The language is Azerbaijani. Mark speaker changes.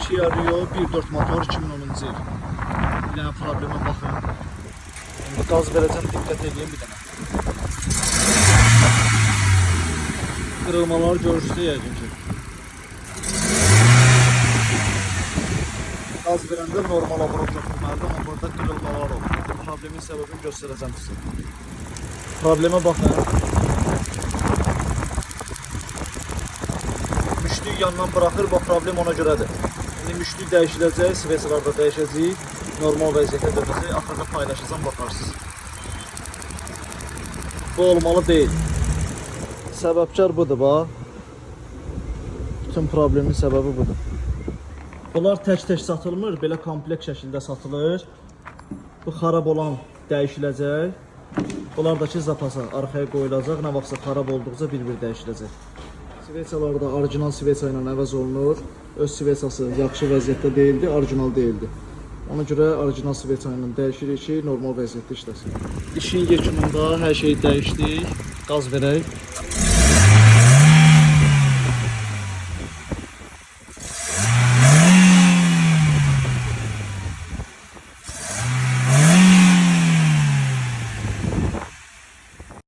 Speaker 1: Kia Rio 1.4 motor 2010-cu il. Bir dənə problemə baxın. İndi qaz verəcəm, diqqət edin bir dənə. Qırılmaları görürsünüz yəqin ki. Qaz verəndə normal obrot yoxdur, amma burada qırılmalar olur. Problemin səbəbini göstərəcəm sizə. Problemə baxın. Müştük yandan bırakır, bu problem ona görədir. İndi müştük dəyişiləcək, sveçalarda dəyişəcək, normal vəziyyətə dönəcək, axırda paylaşacağım, baxarsınız. Bu olmalı deyil. Səbəbkar budur, bax. Bütün problemin səbəbi budur. Bunlar tək-tək satılmır, belə kompleks şəkildə satılır. Bu xarab olan dəyişiləcək. Bunlardakı zapasa arxaya qoyulacaq, nə vaxtsa xarab olduqca bir-bir dəyişiləcək. Sveçalarda orijinal sveça ilə əvəz olunur. Öz sveçası yaxşı vəziyyətdə deyildi, orijinal deyildi. Ona görə orijinal sveça ilə dəyişirik ki, normal vəziyyətdə işləsin. İşin yekununda hər şeyi dəyişdik. Qaz verək.